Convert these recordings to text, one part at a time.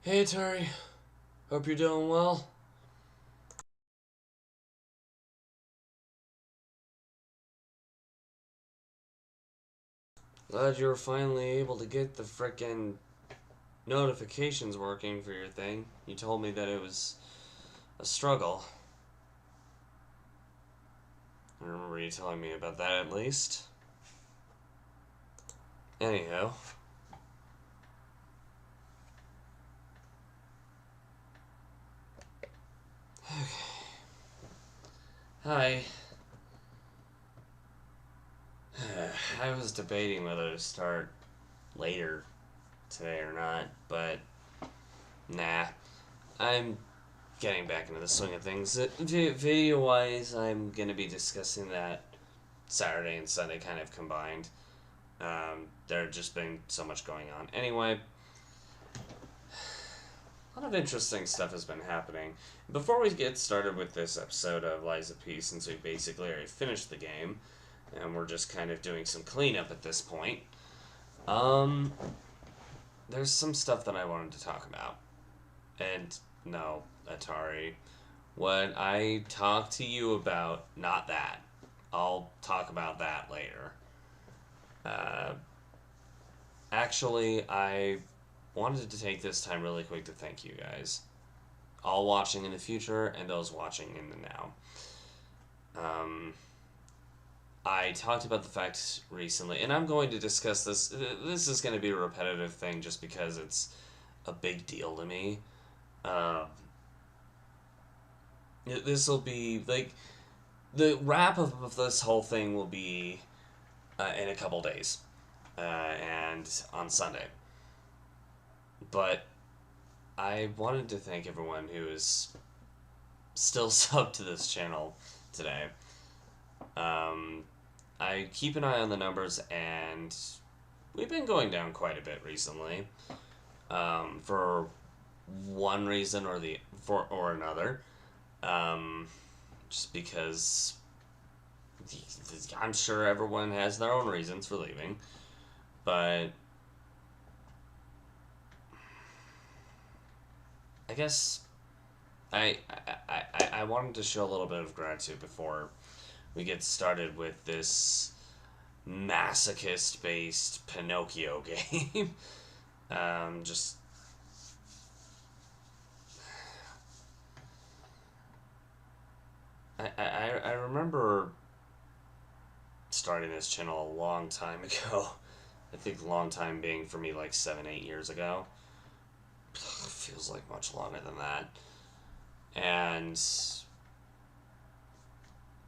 Hey Atari, hope you're doing well. Glad you were finally able to get the frickin' notifications working for your thing. You told me that it was a struggle. I remember you telling me about that at least. Anyhow. Hi. I was debating whether to start later today or not, but nah. I'm getting back into the swing of things. Video wise, I'm gonna be discussing that Saturday and Sunday kind of combined. There just been so much going on. Anyway, a lot of interesting stuff has been happening. Before we get started with this episode of Lies of Peace, since we basically already finished the game, and we're just kind of doing some cleanup at this point, um, there's some stuff that I wanted to talk about. And no, Atari, what I talked to you about, not that. I'll talk about that later. Uh, Actually, I wanted to take this time really quick to thank you guys, all watching in the future and those watching in the now. Um, I talked about the fact recently, and I'm going to discuss this. This is going to be a repetitive thing just because it's a big deal to me. Um, this will be like the wrap of this whole thing will be in a couple days, and on Sunday. But I wanted to thank everyone who is still subbed to this channel today. Um, I keep an eye on the numbers, and we've been going down quite a bit recently. For one reason or another. Um, just because I'm sure everyone has their own reasons for leaving, but I guess I wanted to show a little bit of gratitude before we get started with this masochist based Pinocchio game. Just I remember starting this channel a long time ago. I think long time being for me like 7, 8 years ago. Feels like much longer than that. And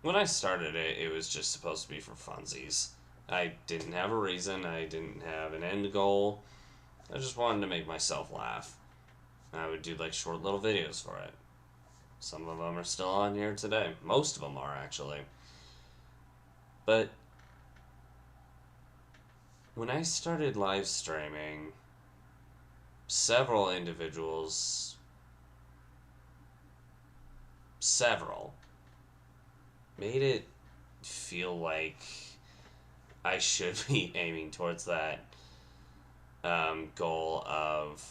when I started it, it was just supposed to be for funsies. I didn't have a reason, I didn't have an end goal. I just wanted to make myself laugh. I would do like short little videos for it. Some of them are still on here today. Most of them are actually. But when I started live streaming, several individuals, several, made it feel like I should be aiming towards that goal of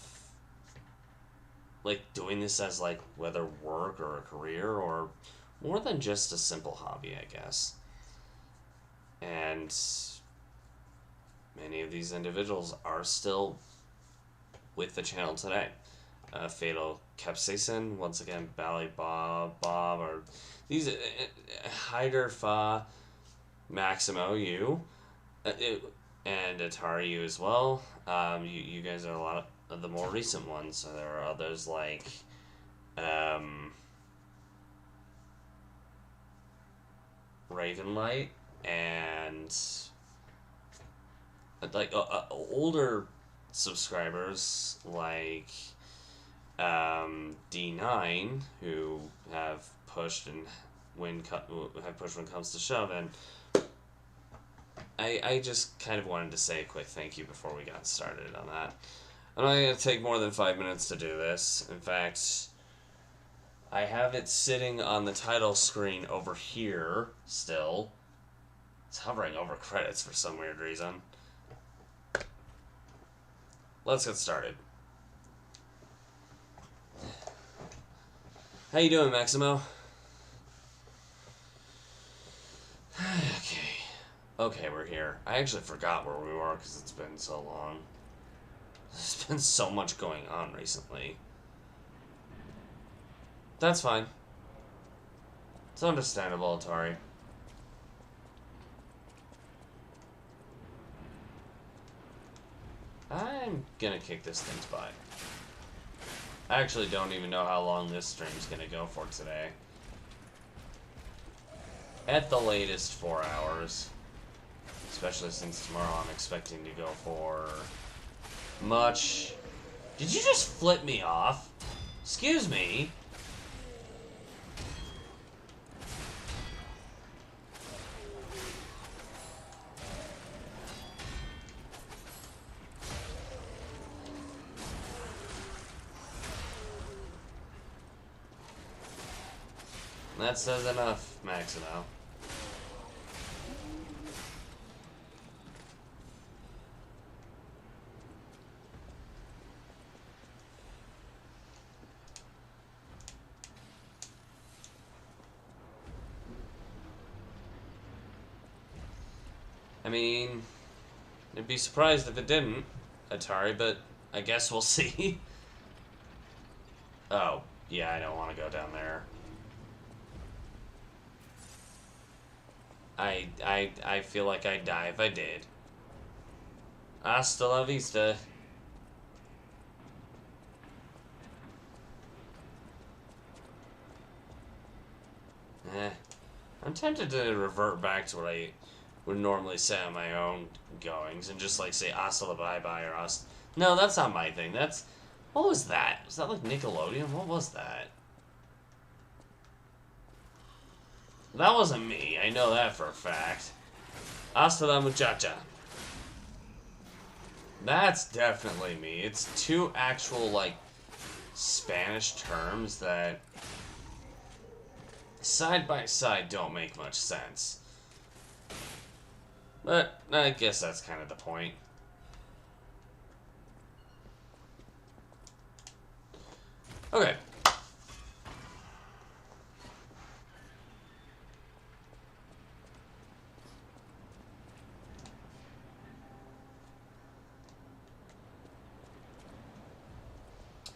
like doing this as like whether work or a career or more than just a simple hobby, I guess. And many of these individuals are still with the channel today. Fatal Capsaicin, once again, Bally Bob, or these Hyder Fa, Maximo U, and Atari U as well. You guys are a lot of the more recent ones. So there are others like um, Ravenlight and like older subscribers like D9 who have pushed and have pushed when it comes to shove, and I just kind of wanted to say a quick thank you before we got started on that. I'm not going to take more than 5 minutes to do this. In fact, I have it sitting on the title screen over here still. It's hovering over credits for some weird reason. Let's get started. How you doing, Maximo? Okay. Okay, we're here. I actually forgot where we were because it's been so long. There's been so much going on recently. That's fine. It's understandable, Atari. I'm gonna kick this thing's butt. I actually don't even know how long this stream's gonna go for today. At the latest, 4 hours. Especially since tomorrow I'm expecting to go for much... Did you just flip me off? Excuse me? That says enough, Maximo. I mean, I'd be surprised if it didn't, Atari, but I guess we'll see. Oh, yeah, I don't want to go down there. I feel like I'd die if I did. Hasta la vista. I'm tempted to revert back to what I would normally say on my own goings and just like say hasta la bye-bye or hasta... No, that's not my thing. That's... What was that? Was that like Nickelodeon? What was that? That wasn't me. I know that for a fact. Hasta la muchacha. That's definitely me. It's two actual, like, Spanish terms that side by side don't make much sense. But I guess that's kind of the point. Okay.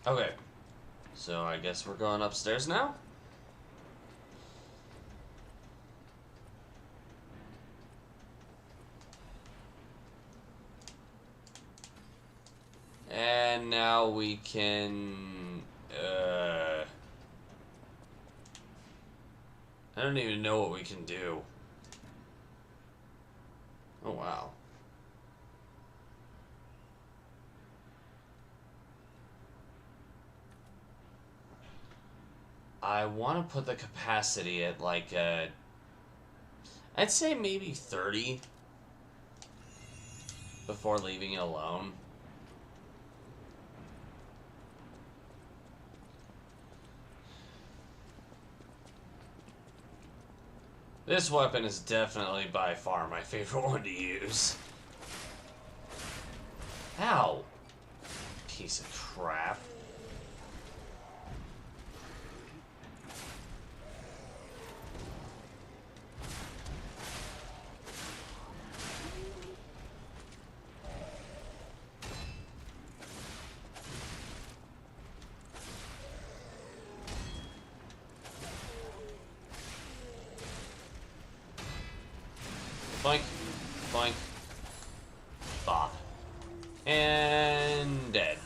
Okay. So I guess we're going upstairs now? And now we can... I don't even know what we can do. Oh, wow. I want to put the capacity at like I'd say maybe 30 before leaving it alone. This weapon is definitely by far my favorite one to use. Ow! Piece of crap. Boink, boink, bop, and dead.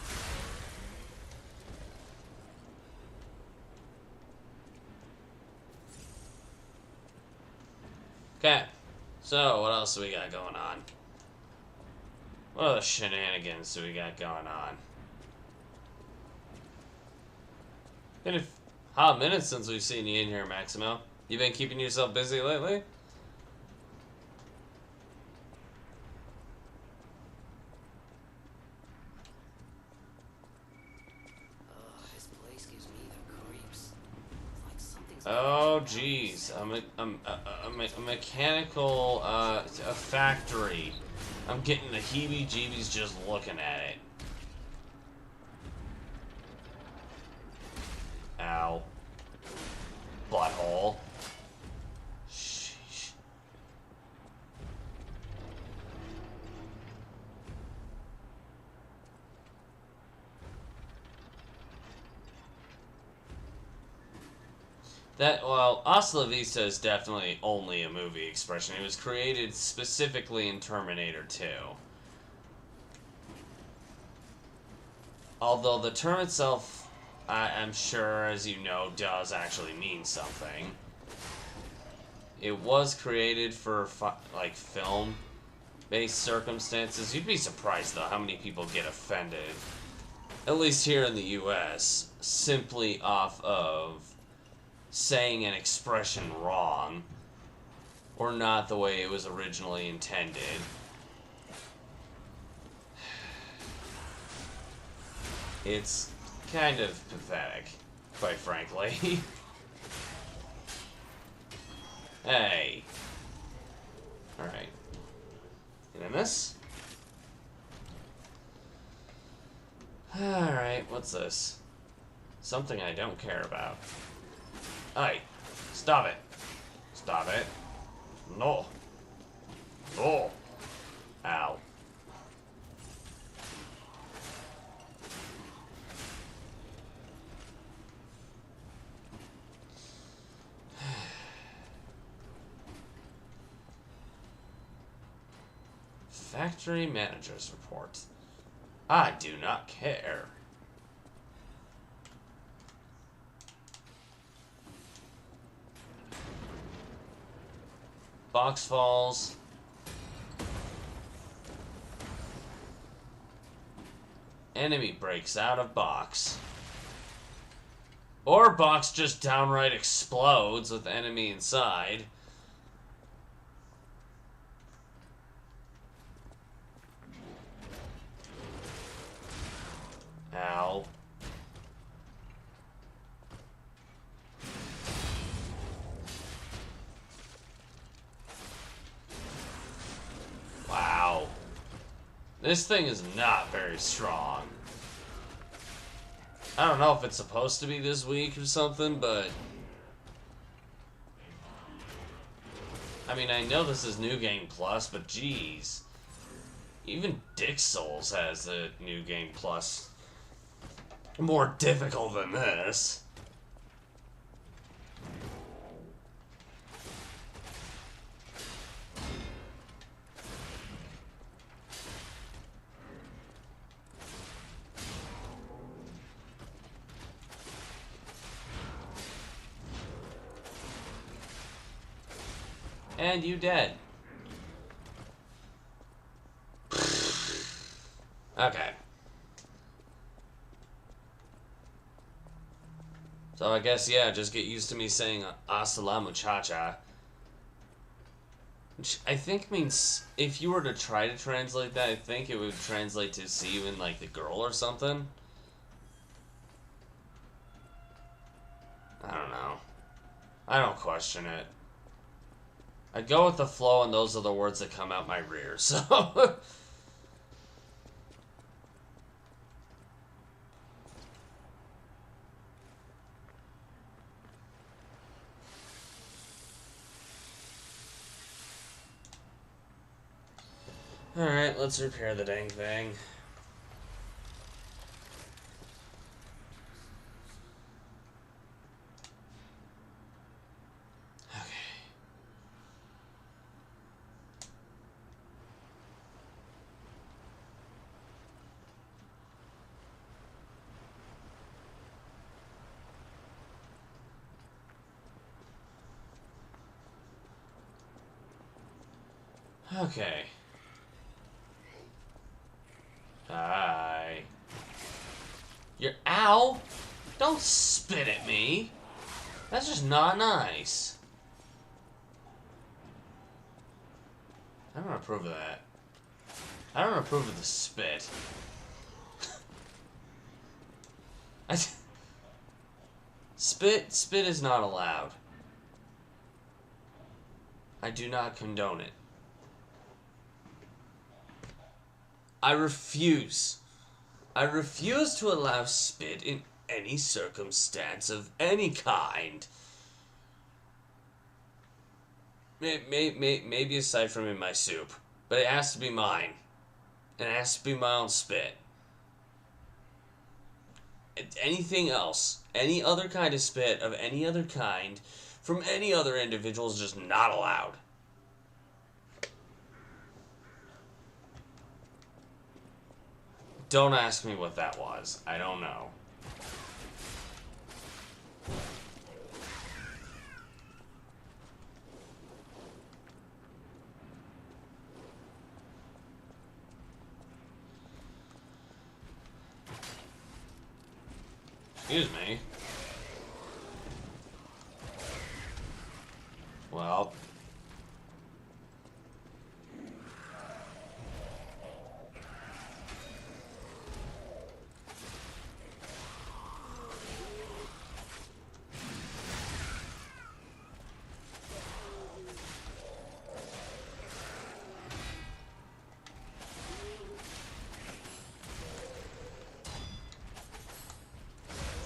Okay, so what else do we got going on? What other shenanigans do we got going on? Been a hot minute since we've seen you in here, Maximo. You been keeping yourself busy lately? Oh, jeez. A mechanical, a factory. I'm getting the heebie-jeebies just looking at it. Ow. Well, Hasta la Vista is definitely only a movie expression. It was created specifically in Terminator 2. Although the term itself, I'm sure, as you know, does actually mean something. It was created for, like, film-based circumstances. You'd be surprised, though, how many people get offended, at least here in the U.S., simply off of saying an expression wrong, or not the way it was originally intended. It's kind of pathetic, quite frankly. Hey. Alright. Get in this? Alright, what's this? Something I don't care about. Hey, stop it. Stop it. No. No. Ow. Factory manager's report. I do not care. Box falls. Enemy breaks out of box. Or box just downright explodes with enemy inside. Ow. Wow. This thing is not very strong. I don't know if it's supposed to be this weak or something, but... I mean, I know this is New Game Plus, but geez. Even Dick Souls has a New Game Plus more difficult than this. And you dead. Okay. So I guess, yeah, just get used to me saying hasta la muchacha. Which I think means, if you were to try to translate that, I think it would translate to see you in, like, the girl or something. I don't know. I don't question it. I go with the flow, and those are the words that come out my rear, so... Alright, let's repair the dang thing. Okay. Hi. You're... Ow! Don't spit at me! That's just not nice. I don't approve of that. I don't approve of the spit. Spit is not allowed. I do not condone it. I refuse. I refuse to allow spit in any circumstance of any kind. Maybe aside from in my soup. But it has to be mine. And it has to be my own spit. anything else, any other kind of spit of any other kind from any other individual is just not allowed. Don't ask me what that was. I don't know. Excuse me. Well.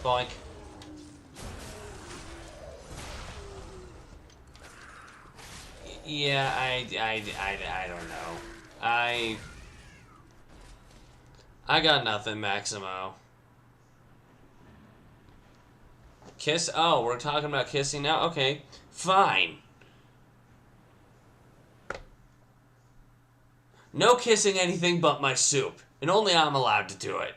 Boink. Yeah, I don't know. I got nothing, Maximo. Kiss? Oh, we're talking about kissing now? Okay, fine. No kissing anything but my soup, and only I'm allowed to do it.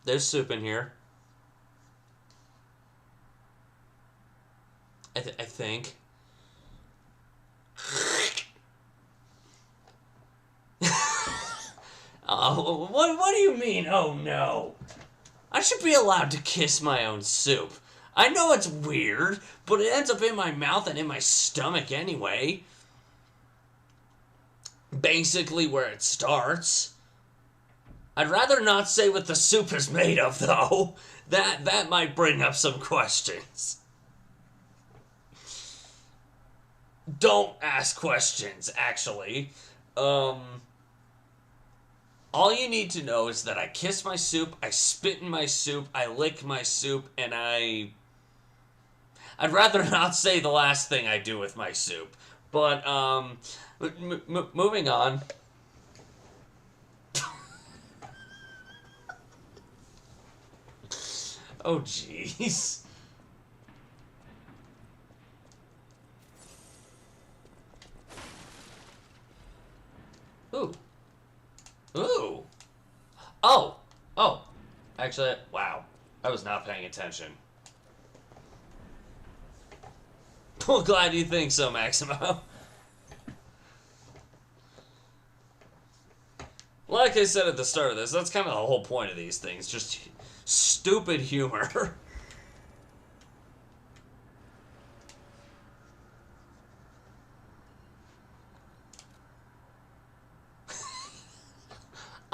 There's soup in here. I think. What do you mean, oh no? I should be allowed to kiss my own soup. I know it's weird, but it ends up in my mouth and in my stomach anyway. Basically where it starts. I'd rather not say what the soup is made of, though. That might bring up some questions. Don't ask questions, actually. All you need to know is that I kiss my soup, I spit in my soup, I lick my soup, and I'd rather not say the last thing I do with my soup. But, moving on. Oh, jeez. Ooh. Ooh. Oh. Oh. Actually, wow. I was not paying attention. Well, glad you think so, Maximo. Like I said at the start of this, that's kind of the whole point of these things. Just stupid humor.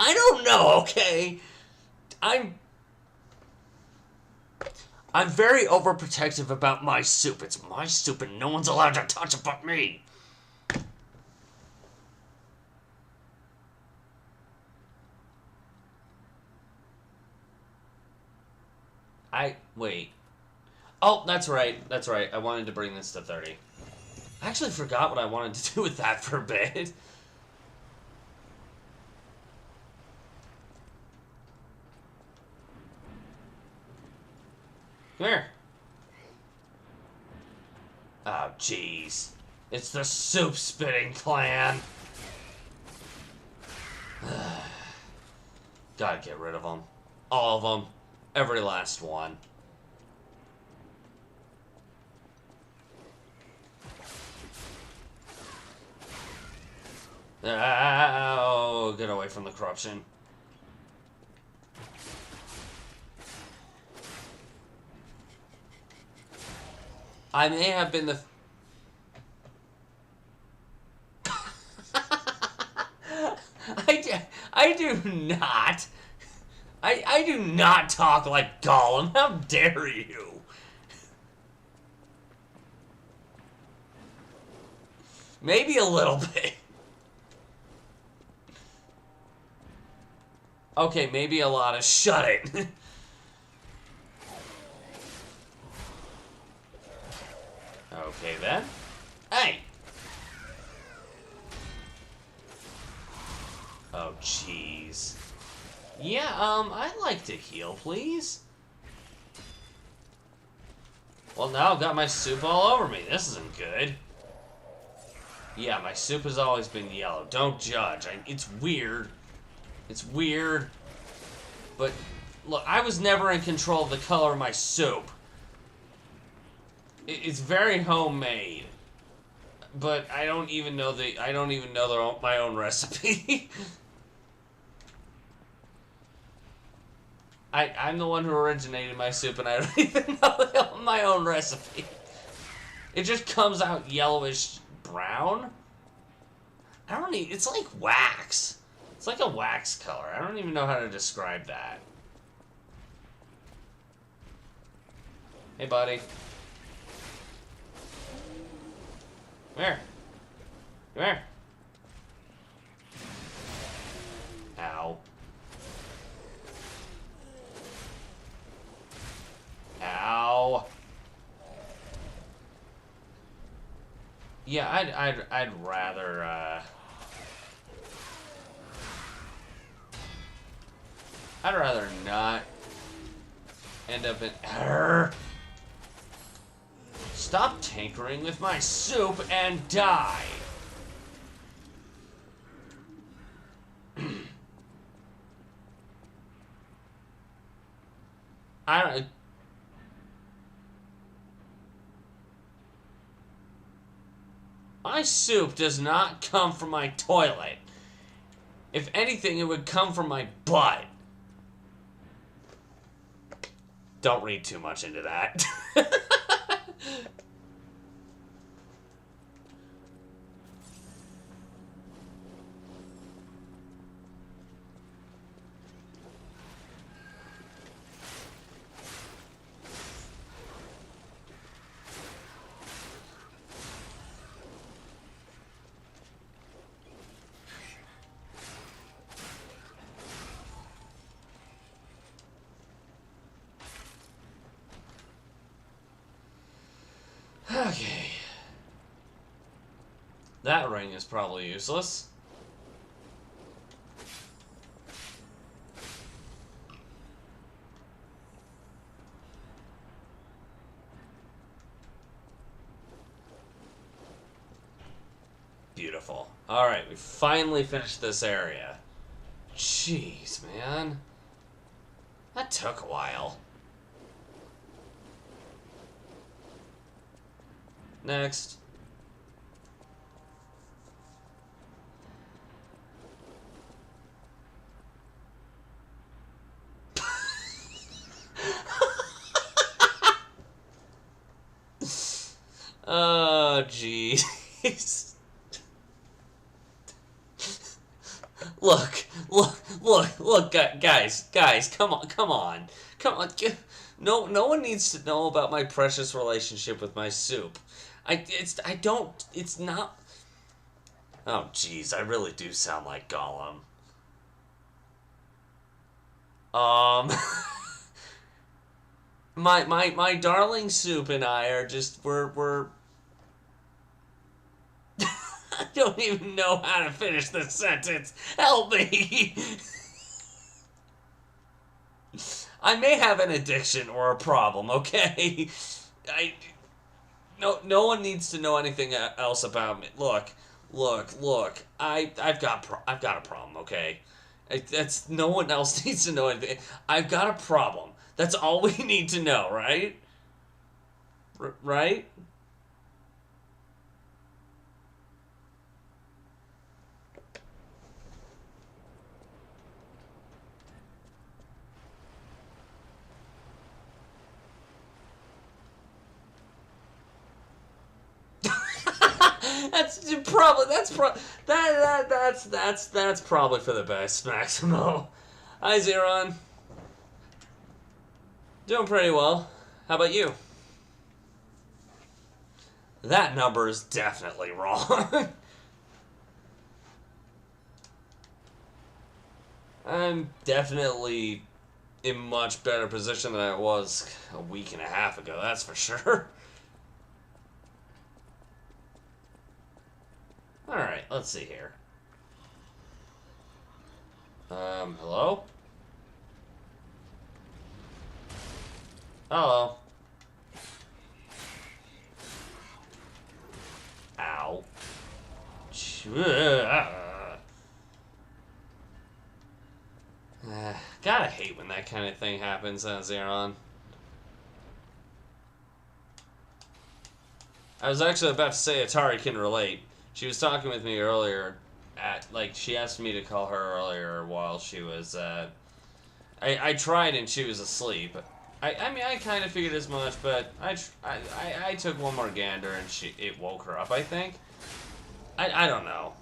I don't know, okay? I'm very overprotective about my soup. It's my soup and no one's allowed to touch it but me. Wait. Oh, that's right. That's right. I wanted to bring this to 30. I actually forgot what I wanted to do with that for a bit. Come here. Oh, jeez. It's the soup spitting clan. Gotta get rid of them. All of them. Every last one. Oh, get away from the corruption. I may have been the... I do not... I do not talk like Gollum. How dare you? Maybe a little bit. Okay, maybe a lot of shut it. Okay then. Hey! Oh, jeez. Yeah, I'd like to heal, please. Well, now I've got my soup all over me. This isn't good. Yeah, my soup has always been yellow. Don't judge. It's weird. It's weird. But, look, I was never in control of the color of my soup. It's very homemade. But I don't even know my own recipe. I'm the one who originated my soup, and I don't even know my own recipe. It just comes out yellowish brown. It's like wax. It's like a wax color. I don't even know how to describe that. Hey, buddy. Come here. Come here. Ow. Ow. Yeah, I'd rather, I'd rather not end up in... Stop tinkering with my soup and die! I don't... My soup does not come from my toilet. If anything, it would come from my butt. Don't read too much into that. Okay. That ring is probably useless. Beautiful. Alright, we finally finished this area. Jeez, man. That took a while. Next. Oh, jeez. Look, guys, come on. No one needs to know about my precious relationship with my soup. It's not... Oh, jeez, I really do sound like Gollum. My darling soup and I are just, we're... I don't even know how to finish this sentence. Help me! I may have an addiction or a problem, okay? No one needs to know anything else about me. Look. I've got a problem, okay? No one else needs to know anything. I've got a problem. That's all we need to know, right? Right? That's probably for the best, Maximo. Hi, Zeron. Doing pretty well. How about you? That number is definitely wrong. I'm definitely in much better position than I was a week and a half ago, that's for sure. let's see here. Hello? Hello. Ow. Gotta hate when that kind of thing happens, Zeron. I was actually about to say Atari can relate. She was talking with me earlier she asked me to call her earlier while she was, I tried and she was asleep. I mean, I kind of figured as much, but I took one more gander and it woke her up, I think. I don't know.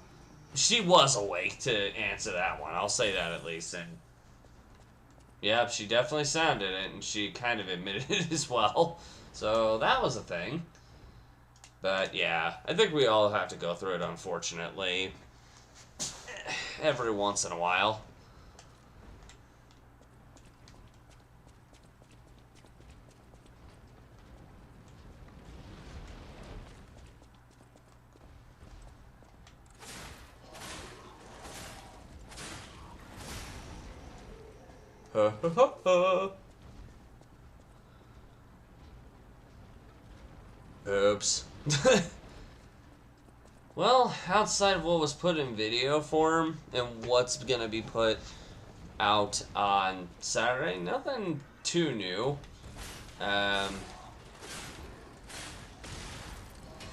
She was awake to answer that one, I'll say that at least, and yeah, she definitely sounded it, and she kind of admitted it as well, so that was a thing. But yeah, I think we all have to go through it, unfortunately, every once in a while. Ha ha ha ha. Oops. Well, outside of what was put in video form and what's gonna be put out on Saturday, nothing too new.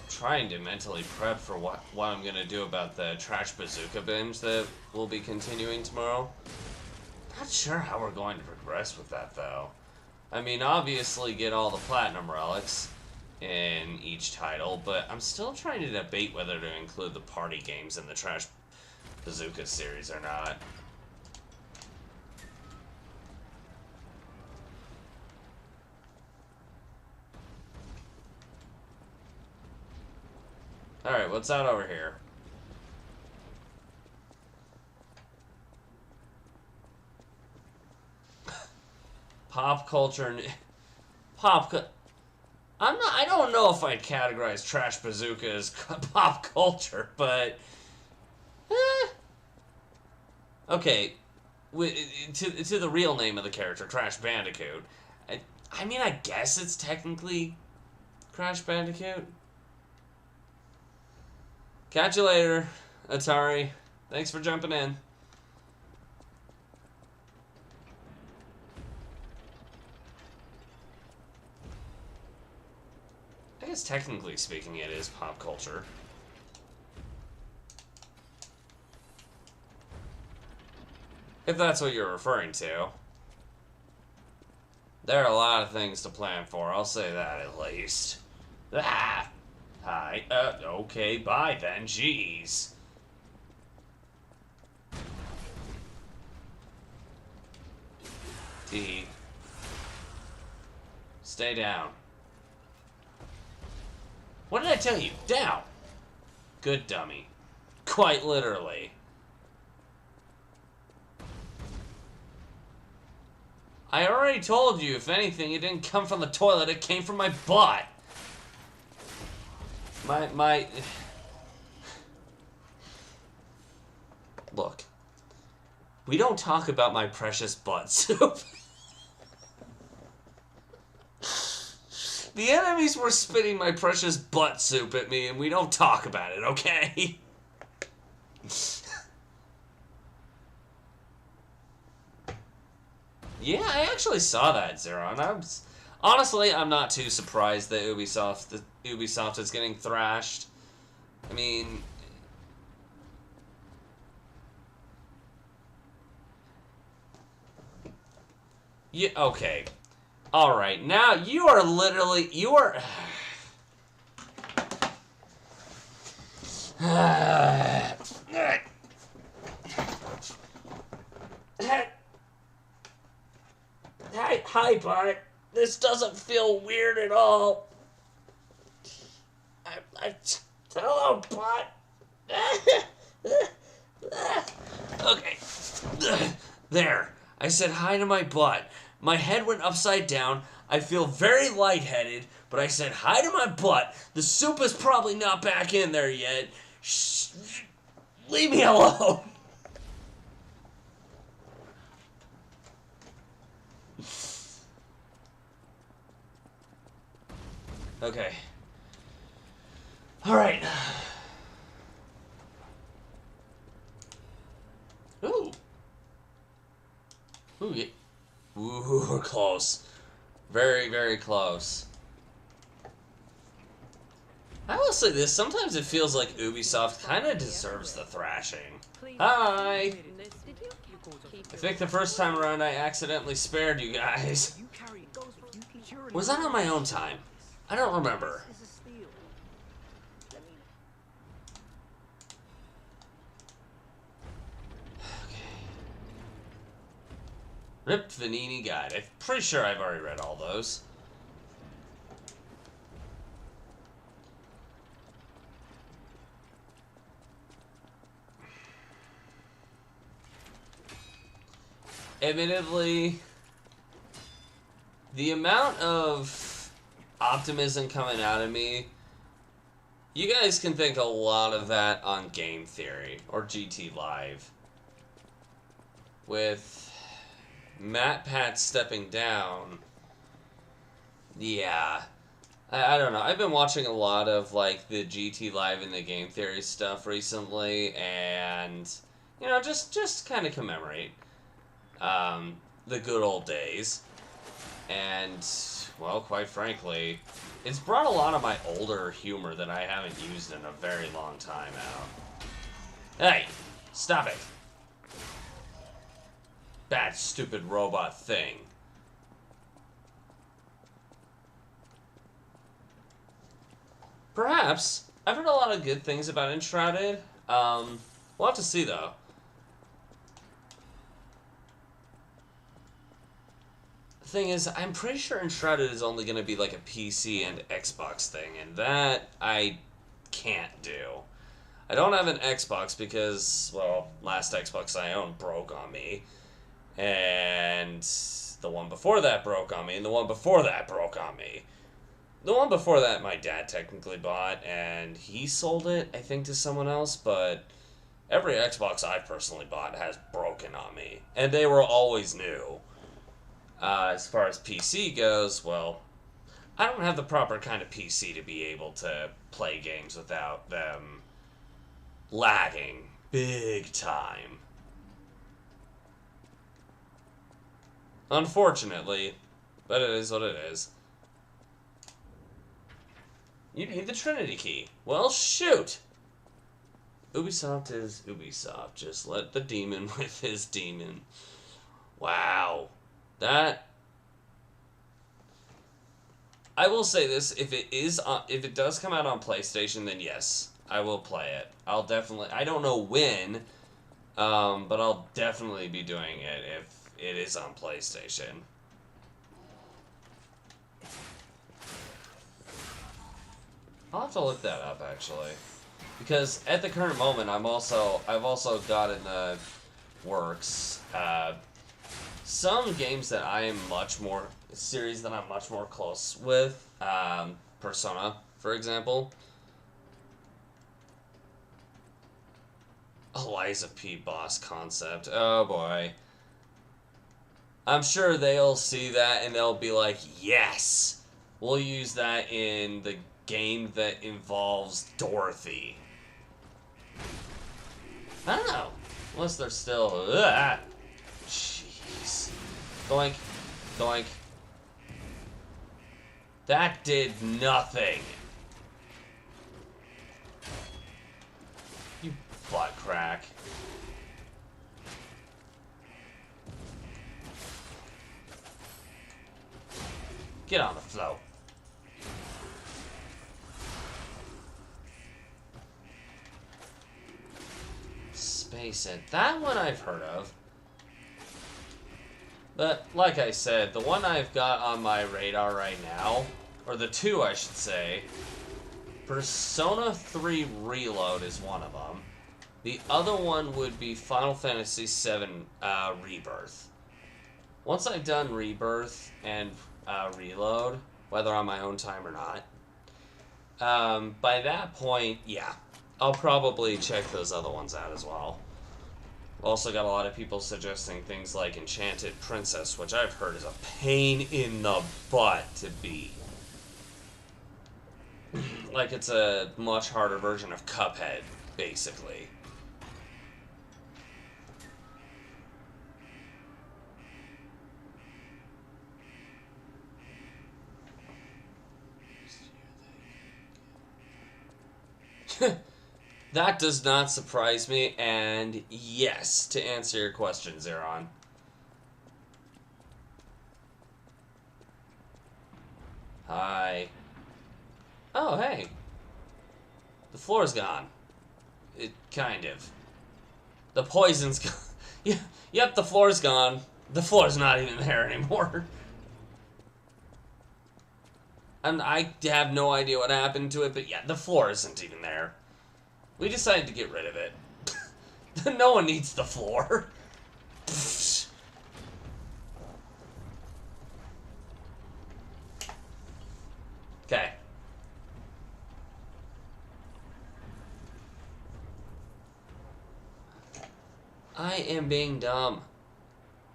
Trying to mentally prep for what I'm gonna do about the Trash Bazooka binge that will be continuing tomorrow. Not sure how we're going to progress with that, though. I mean, obviously get all the Platinum Relics in each title, but I'm still trying to debate whether to include the party games in the Trash Bazooka series or not. Alright, what's out over here? Pop culture... I don't know if I'd categorize Trash Bazooka as pop culture, but... Okay, to the real name of the character, Crash Bandicoot. I mean, I guess it's technically Crash Bandicoot. Catch you later, Atari. Thanks for jumping in. I guess technically speaking it is pop culture. If that's what you're referring to. There are a lot of things to plan for, I'll say that at least. Ah! Hi. Okay, bye then, jeez. T. Stay down. What did I tell you? Down! Good dummy. Quite literally. I already told you, if anything, it didn't come from the toilet, it came from my butt. My... Look. We don't talk about my precious butt soup. The enemies were spitting my precious butt soup at me, and we don't talk about it, okay? Yeah, I actually saw that, Zeron. Honestly, I'm not too surprised that Ubisoft is getting thrashed. I mean... Yeah, okay. Alright, now you are literally... You are... Hi, Bart. This doesn't feel weird at all. Hello, Bart. Okay. There. I said hi to my butt. My head went upside down. I feel very lightheaded, but I said hi to my butt. The soup is probably not back in there yet. Leave me alone! Okay. Alright. Ooh. Ooh, yeah. Ooh, we're close. Very, very close. I will say this, sometimes it feels like Ubisoft kind of deserves the thrashing. Hi! I think the first time around I accidentally spared you guys. Was that on my own time? I don't remember. Ripped Vanini Guide. I'm pretty sure I've already read all those. Admittedly, the amount of optimism coming out of me, you guys can think a lot of that on Game Theory or GT Live. With Matt Pat stepping down, yeah. I don't know. I've been watching a lot of like the GT Live and the Game Theory stuff recently, and you know, just kind of commemorate the good old days. And well, quite frankly, it's brought a lot of my older humor that I haven't used in a very long time out. Hey, stop it! Bad, stupid robot thing. Perhaps. I've heard a lot of good things about Enshrouded. We'll have to see, though. The thing is, I'm pretty sure Enshrouded is only going to be like a PC and Xbox thing, and that I can't do. I don't have an Xbox because, well, last Xbox I owned broke on me. And the one before that broke on me, and the one before that broke on me. The one before that my dad technically bought, and he sold it, I think, to someone else, but every Xbox I've personally bought has broken on me. And they were always new. As far as PC goes, well, I don't have the proper kind of PC to be able to play games without them lagging big time. Unfortunately, but it is what it is. You need the Trinity key. Well, shoot! Ubisoft is Ubisoft. Just let the demon with his demon. Wow. That... I will say this, if it does come out on PlayStation, then yes, I will play it. I'll definitely... I don't know when, but I'll definitely be doing it if it is on PlayStation. I'll have to look that up, actually. Because at the current moment, I've also got in the works some games that I am series that I'm much more close with. Persona, for example. Eliza P. Boss concept. Oh boy. I'm sure they'll see that and they'll be like, yes! We'll use that in the game that involves Dorothy. I don't know. Unless they're still... Jeez. Doink. Doink. That did nothing. You butt crack. Get on the float. Space Ant. That one I've heard of. But, like I said, the one I've got on my radar right now, or the two I should say, Persona 3 Reload is one of them. The other one would be Final Fantasy VII Rebirth. Once I've done Rebirth and Reload, whether on my own time or not, by that point, yeah, I'll probably check those other ones out as well. Also got a lot of people suggesting things like Enchanted Princess, which I've heard is a pain in the butt to beat. Like it's a much harder version of Cuphead, basically. That does not surprise me, and yes, to answer your question, Zeron. Hi. Oh, hey. The floor's gone. It kind of. The poison's gone. Yeah, yep, the floor's gone. The floor's not even there anymore. And I have no idea what happened to it, but yeah, the floor isn't even there. We decided to get rid of it. No one needs the floor. Okay. I am being dumb.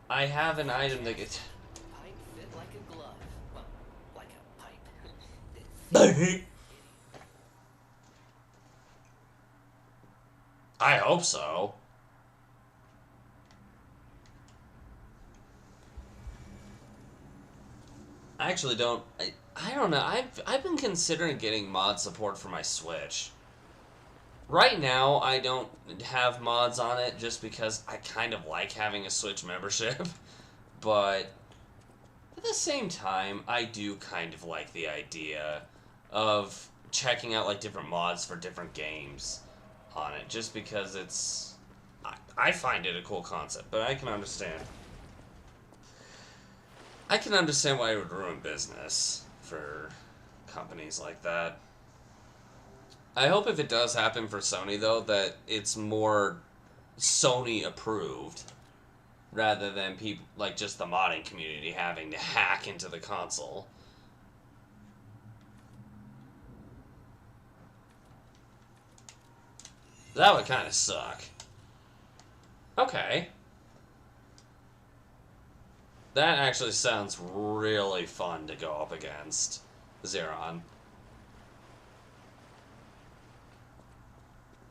I have an item that gets... Pipe fit like a glove. Well, like a pipe. I hope so. I actually don't... I don't know. I've been considering getting mod support for my Switch. Right now, I don't have mods on it just because I kind of like having a Switch membership. But at the same time, I do kind of like the idea of checking out like different mods for different games on it, just because it's... I find it a cool concept, but I can understand. I can understand why it would ruin business for companies like that. I hope if it does happen for Sony, though, that it's more Sony approved rather than people like just the modding community having to hack into the console. That would kind of suck. Okay. That actually sounds really fun to go up against Zeron.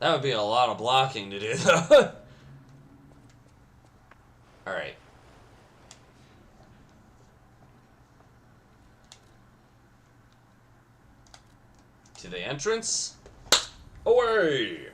That would be a lot of blocking to do, though. Alright. To the entrance. Away!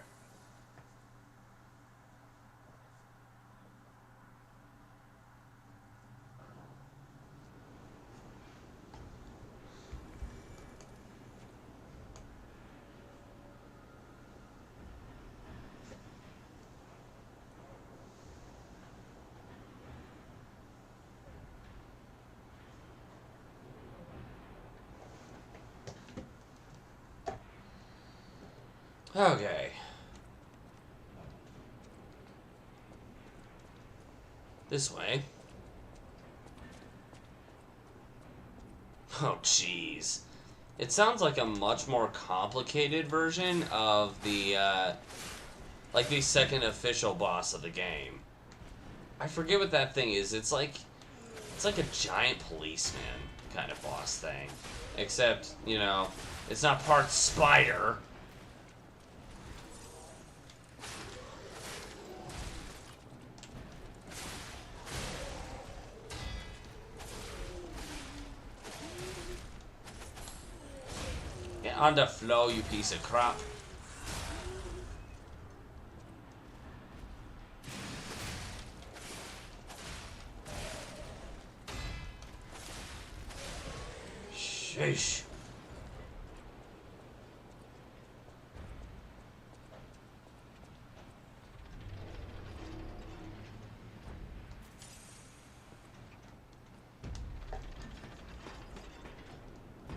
Okay. This way. Oh, jeez. It sounds like a much more complicated version of the, like the second official boss of the game. I forget what that thing is. It's like a giant policeman kind of boss thing. Except, you know, it's not part spider. Get on the floor, you piece of crap. Sheesh.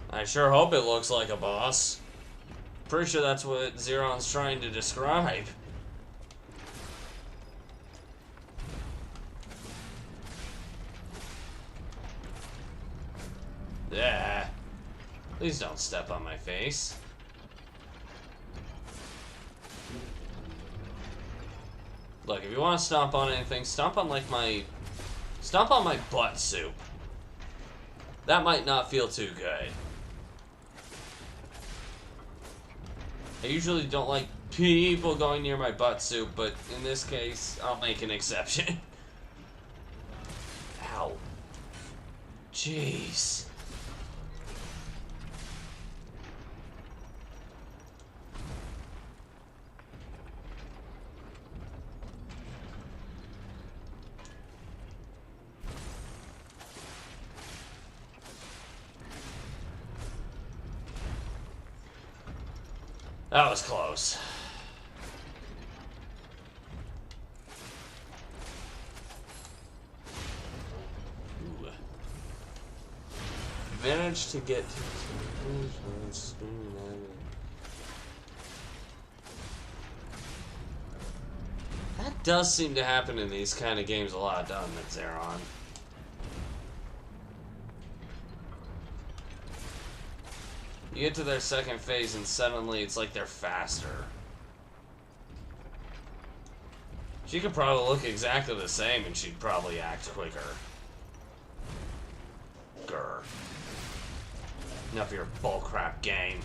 I sure hope it looks like a boss. Pretty sure that's what Zeron's trying to describe. Yeah. Please don't step on my face. Look, if you want to stomp on anything, stomp on like my... Stomp on my butt soup. That might not feel too good. I usually don't like people going near my butt soup, but in this case, I'll make an exception. Ow. Jeez. That was close. Ooh. Managed to get to... That does seem to happen in these kind of games a lot, doesn't it, Zeron? You get to their second phase and suddenly it's like they're faster. She could probably look exactly the same and she'd probably act quicker. Grr. Enough of your bullcrap game.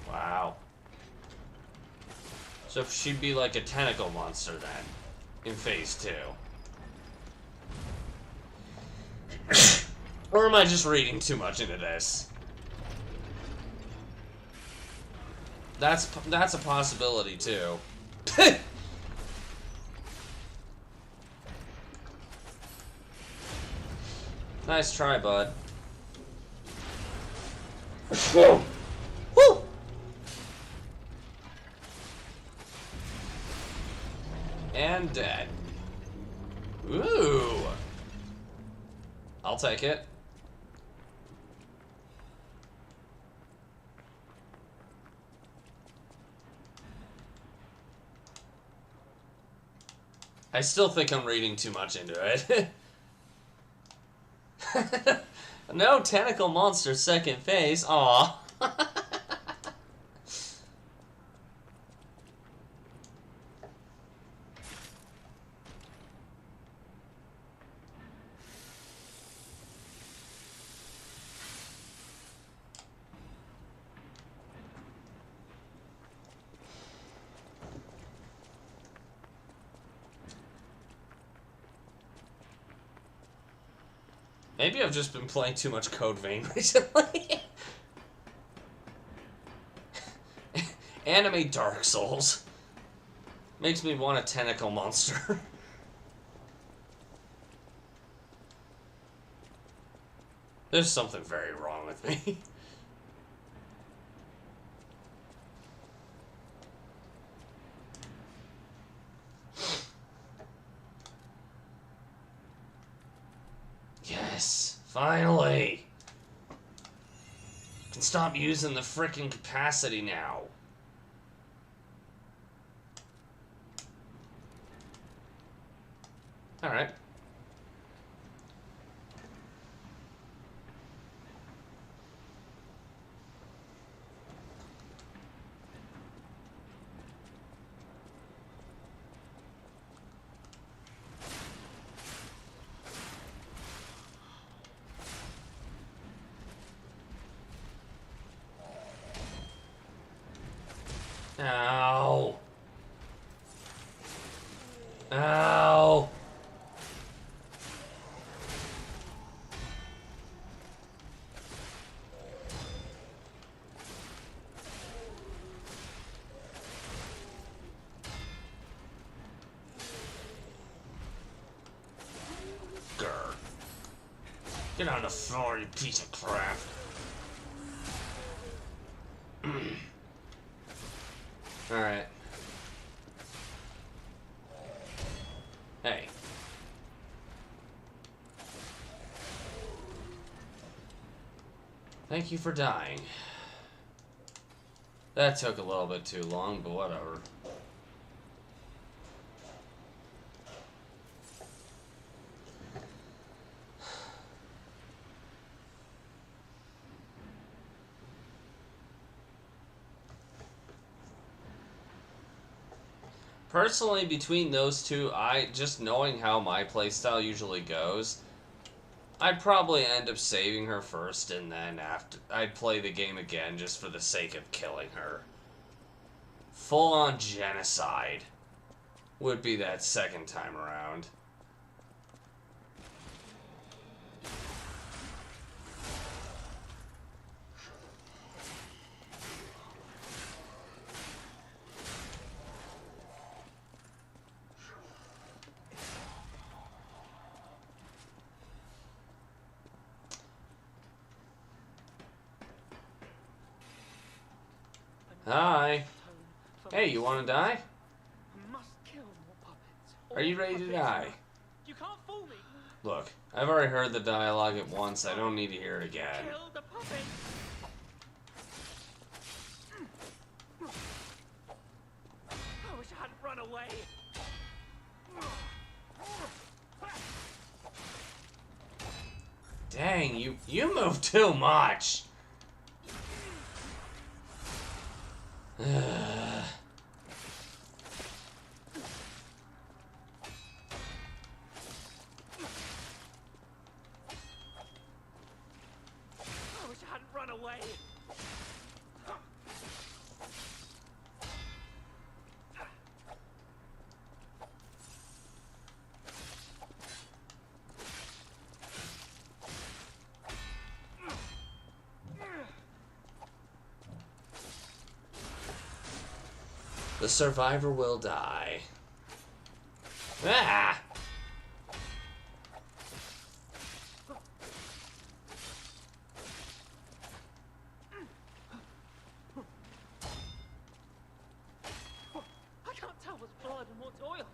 Wow. So she'd be like a tentacle monster then, in phase 2. Or am I just reading too much into this? That's a possibility too. Nice try, bud. Woo! Woo! And dead. Ooh. I'll take it. I still think I'm reading too much into it. No tentacle monster second phase. Aw. Maybe I've just been playing too much Code Vein recently. Anime Dark Souls. Makes me want a tentacle monster. There's something very wrong with me. Yes, finally. Can stop using the frickin' capacity now. Alright. Ow. Ow. Grr. Get on the floor, you piece of crap. Alright. Hey. Thank you for dying. That took a little bit too long, but whatever. Personally, between those two, just knowing how my playstyle usually goes, I'd probably end up saving her first, and then after I'd play the game again just for the sake of killing her. Full-on genocide would be that second time around. Hi. Hey, you want to die? Are you ready to die? You can't fool me. Look, I've already heard the dialogue at once. I don't need to hear it again. Kill the puppet. I wish I hadn't run away. Dang, you move too much. I wish I hadn't run away. The survivor will die. Ah! I can't tell what's blood and what's oil.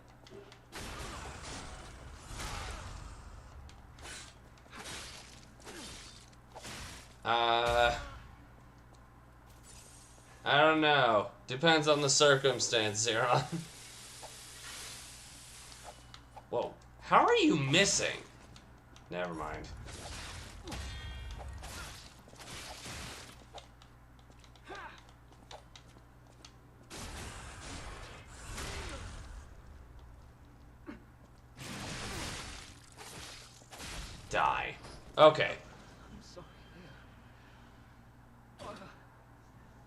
I don't know. Depends on the circumstance, Zero. Whoa. How are you missing? Never mind. Die. Okay.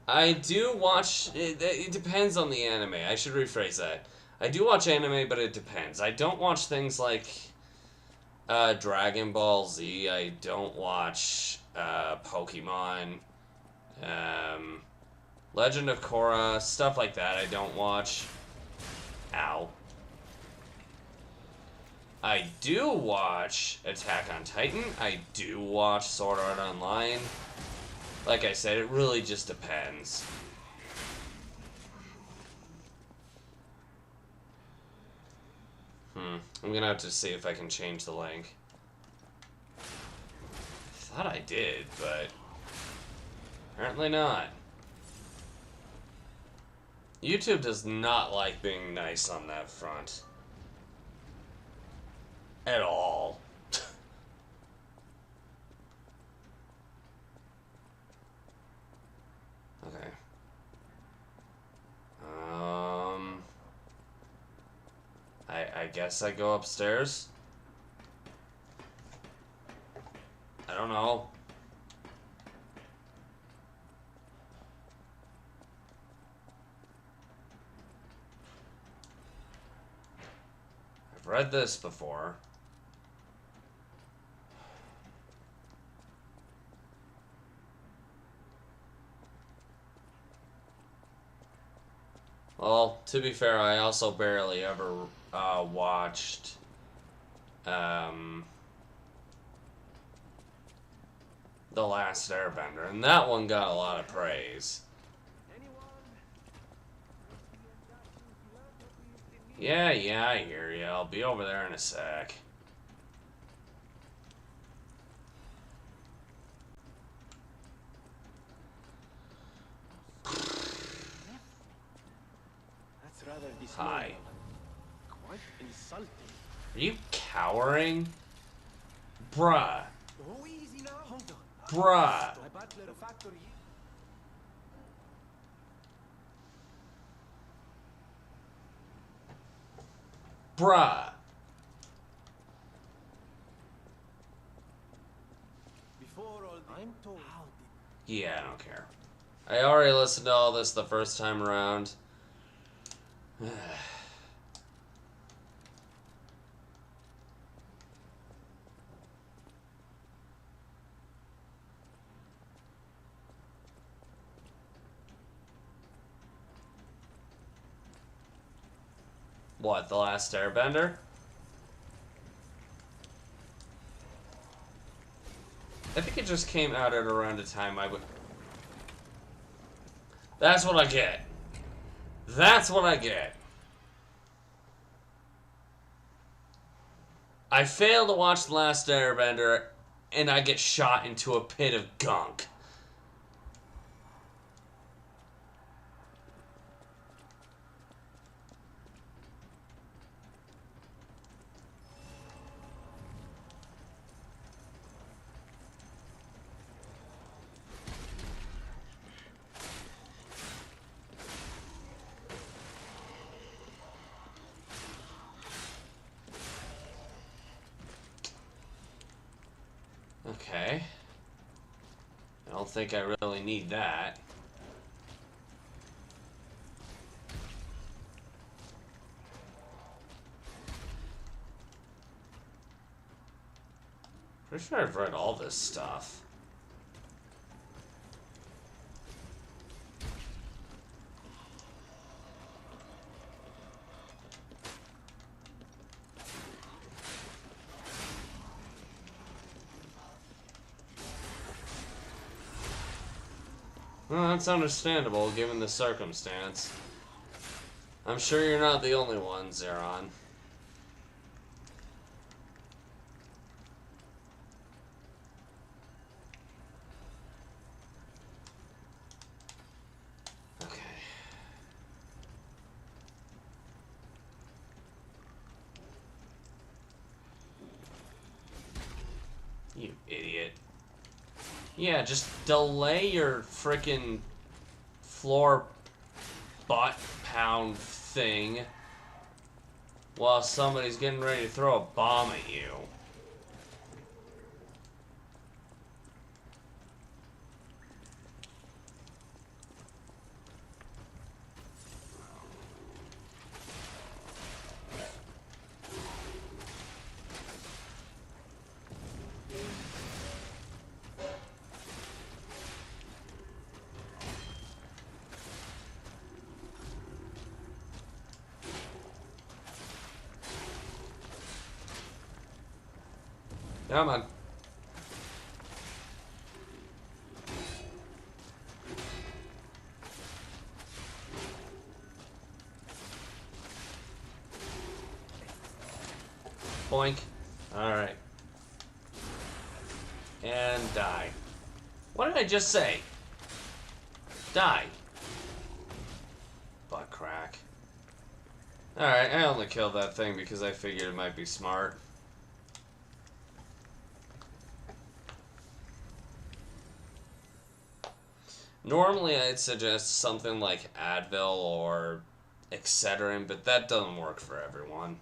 I do watch... It depends on the anime. I should rephrase that. I do watch anime, but it depends. I don't watch things like Dragon Ball Z. I don't watch Pokemon. Legend of Korra. Stuff like that I don't watch. Ow. I do watch Attack on Titan. I do watch Sword Art Online. Like I said, it really just depends. I'm gonna have to see if I can change the link. I thought I did, but apparently not. YouTube does not like being nice on that front. At all. Okay. I guess I go upstairs? I don't know. I've read this before. Well, to be fair, I also barely ever watched The Last Airbender, and that one got a lot of praise. Yeah, I hear you. I'll be over there in a sec. Hi. Quite insulting. Are you cowering? Bruh. Oh, easy now. Hold on. Bruh. My butler factory. Bruh. Before all, I'm told. How did Yeah, I don't care. I already listened to all this the first time around. What, The Last Airbender? I think it just came out at around a time I would... That's what I get. That's what I get. I fail to watch The Last Airbender, and I get shot into a pit of gunk. Okay. I don't think I really need that. Pretty sure I've read all this stuff. Well, that's understandable, given the circumstance. I'm sure you're not the only one, Zeron. Okay. You idiot. Yeah, just delay your frickin' floor butt pound thing while somebody's getting ready to throw a bomb at you. Come on. Boink. Alright. And die. What did I just say? Die. Butt crack. Alright, I only killed that thing because I figured it might be smart. Normally I'd suggest something like Advil or Excedrin, but that doesn't work for everyone.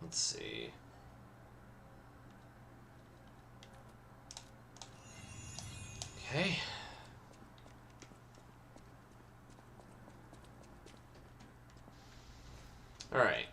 Let's see. Okay. All right.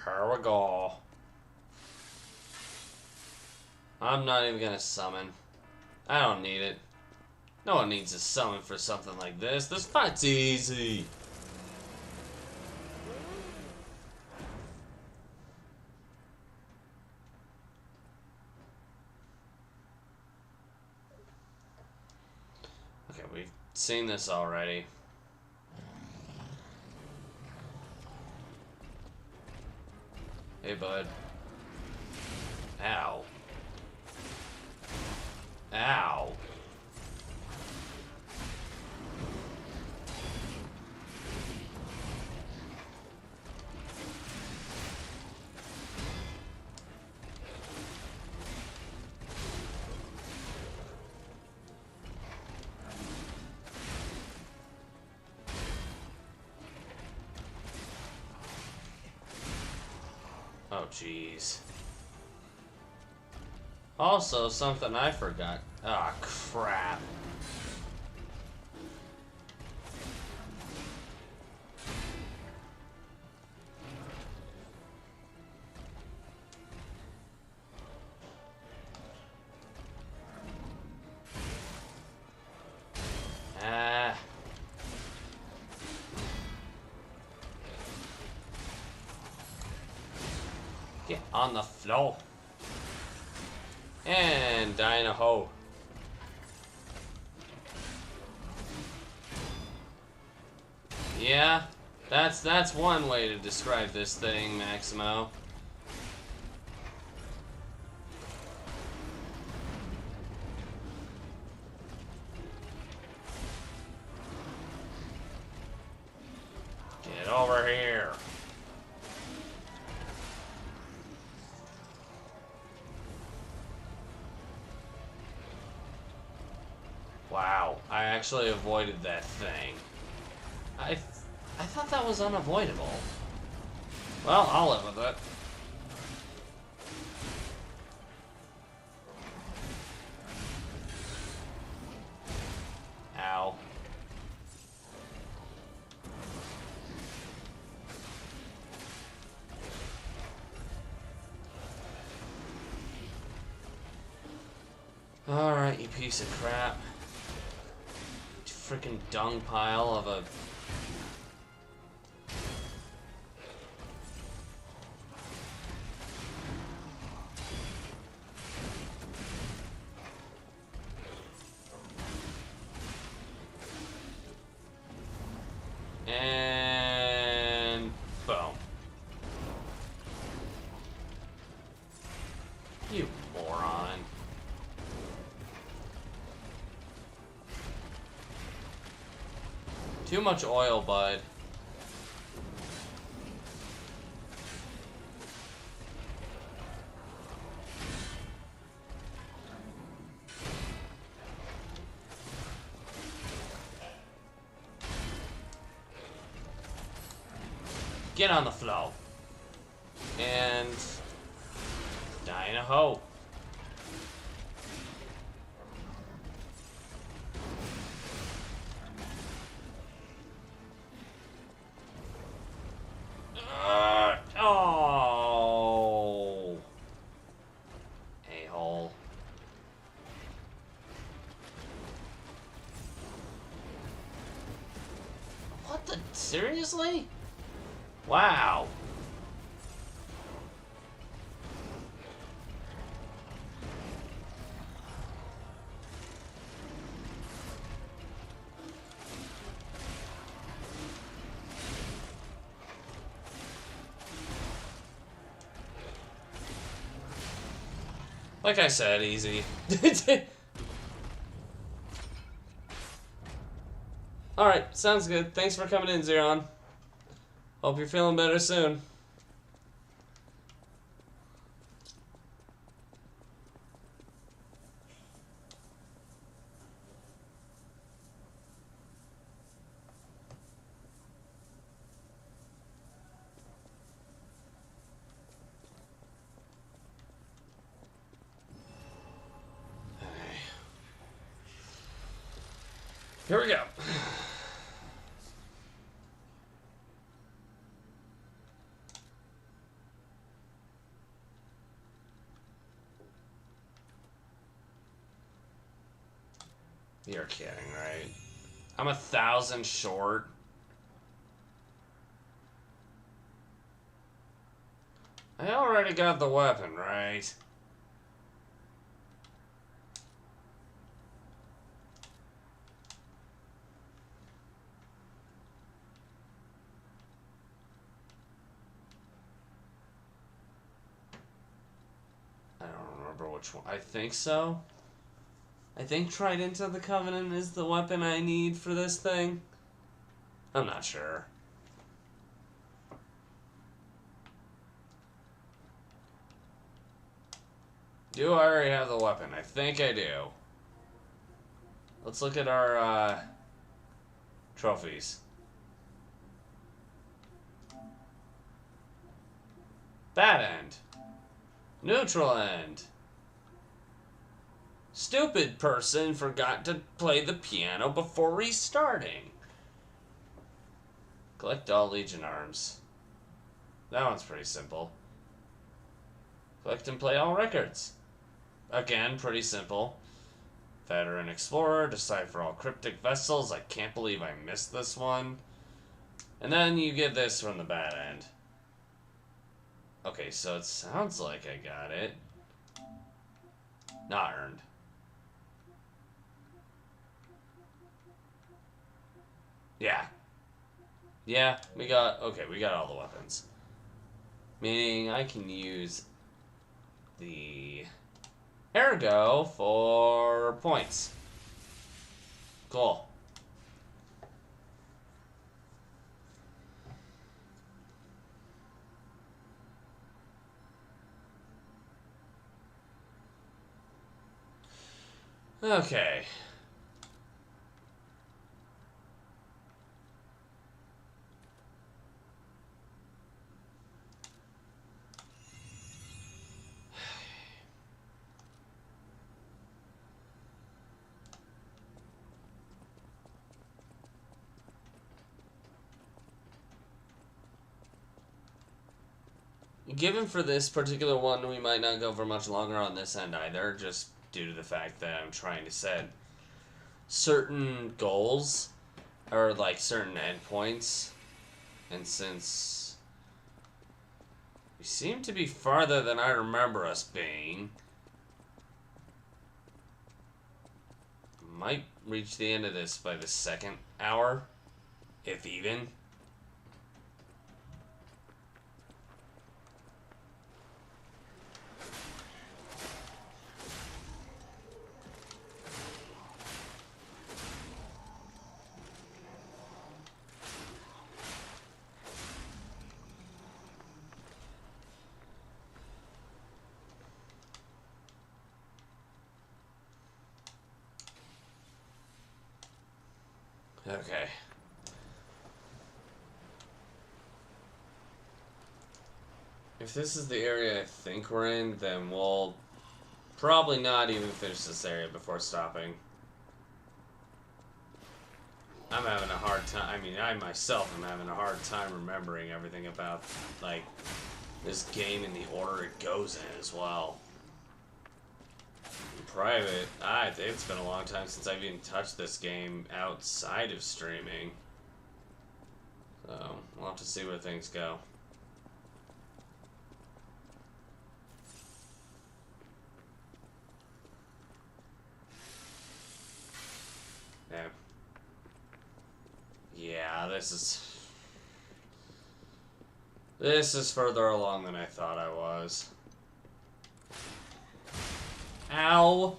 Here we go. I'm not even gonna summon. I don't need it. No one needs a summon for something like this. This fight's easy. Okay, we've seen this already. Hey, bud. Ow. Ow. Oh, jeez. Also, something I forgot. Ah, crap. Ah. Get on the floor. And die in a hole. Yeah, that's one way to describe this thing, Maximo. Get over here. Wow, I actually avoided that thing. I thought that was unavoidable. Well, I'll live with it. Ow. Alright, you piece of crap. Freaking dung pile of a... And... boom. You moron. Too much oil, bud. Get on the floor. And... die in a hole. Oh. A-hole. What the? Seriously? Wow. Like I said, easy. Alright, sounds good. Thanks for coming in, Zeron. Hope you're feeling better soon. Here we go. You're kidding, right? I'm 1,000 short. I already got the weapon, right? I don't remember which one. I think so. I think Trident of the Covenant is the weapon I need for this thing. I'm not sure. Do I already have the weapon? I think I do. Let's look at our trophies. Bad end. Neutral end. Stupid person forgot to play the piano before restarting. Collect all Legion arms. That one's pretty simple. Collect and play all records. Again, pretty simple. Veteran Explorer, decipher all cryptic vessels. I can't believe I missed this one. And then you get this from the bad end. Okay, so it sounds like I got it. Not earned. Yeah. Yeah, we got all the weapons. Meaning I can use the Ergo for points. Cool. Okay. Given for this particular one, we might not go for much longer on this end either, just due to the fact that I'm trying to set certain goals, or like certain endpoints, and since we seem to be farther than I remember us being, might reach the end of this by the second hour, if even. Okay. If this is the area I think we're in, then we'll probably not even finish this area before stopping. I'm having a hard time. I mean, I myself am having a hard time remembering everything about, like, this game in the order it goes in as well. Private, it's been a long time since I've even touched this game outside of streaming. So, we'll have to see where things go. Yeah. Yeah, this is further along than I thought I was. Ow!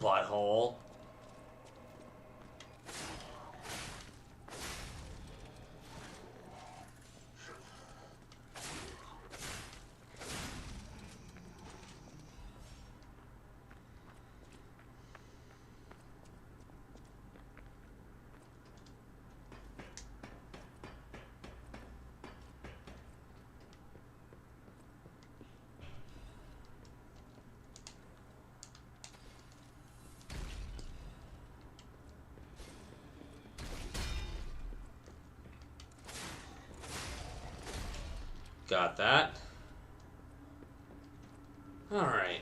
Butthole. Got that. Alright.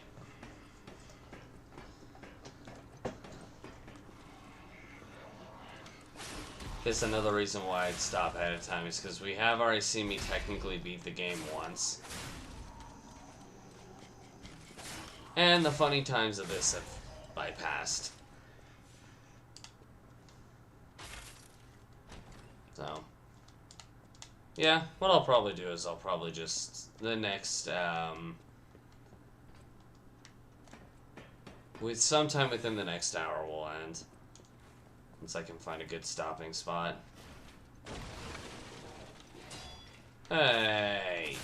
Guess another reason why I'd stop ahead of time is because we have already seen me technically beat the game once. And the funny times of this have bypassed. So, yeah, what I'll probably do is I'll probably just, the next, with sometime within the next hour we'll end. Once I can find a good stopping spot. Hey!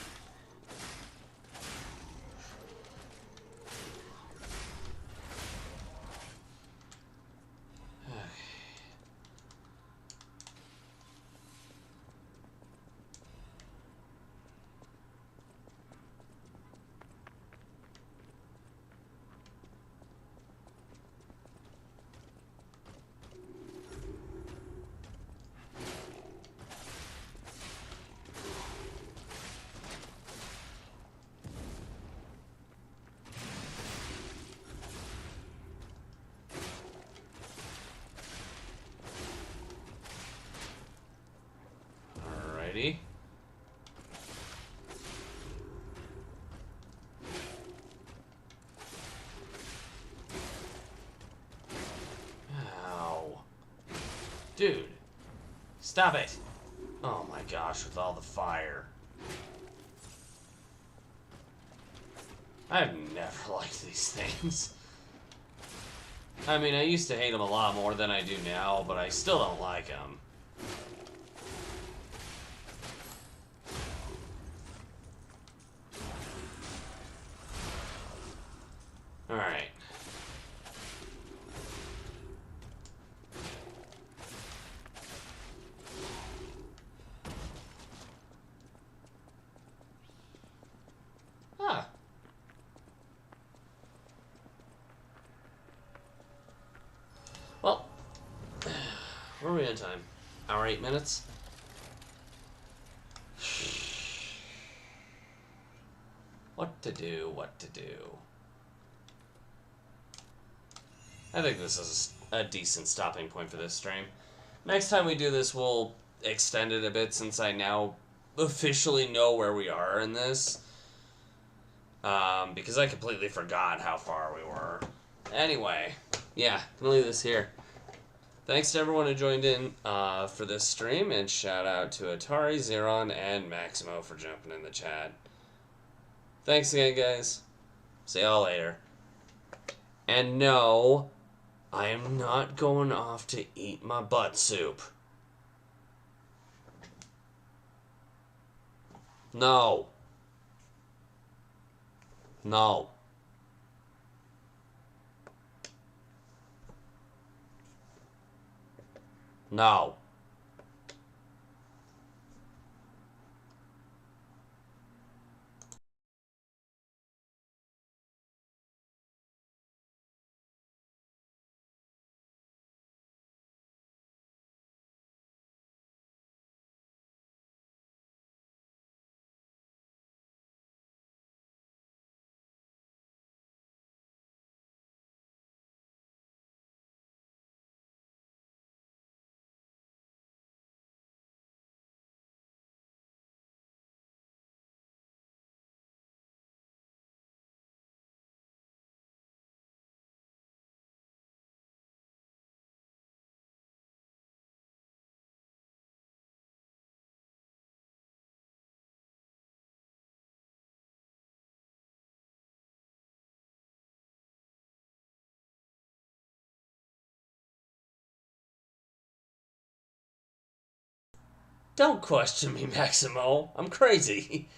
Alrighty. Ow. Dude. Stop it. Oh my gosh, with all the fire. I've never liked these things. I mean, I used to hate them a lot more than I do now, but I still don't like them. Alright. Ah. Well, where are we on time? Hour 8 minutes? What to do, what to do. I think this is a decent stopping point for this stream. Next time we do this, we'll extend it a bit since I now officially know where we are in this. Because I completely forgot how far we were. Anyway, yeah, I'm gonna leave this here. Thanks to everyone who joined in for this stream, and shout out to Atari, Xeron, and Maximo for jumping in the chat. Thanks again, guys. See y'all later. And no, I am not going off to eat my butt soup. No. No. No. Don't question me, Maximo. I'm crazy.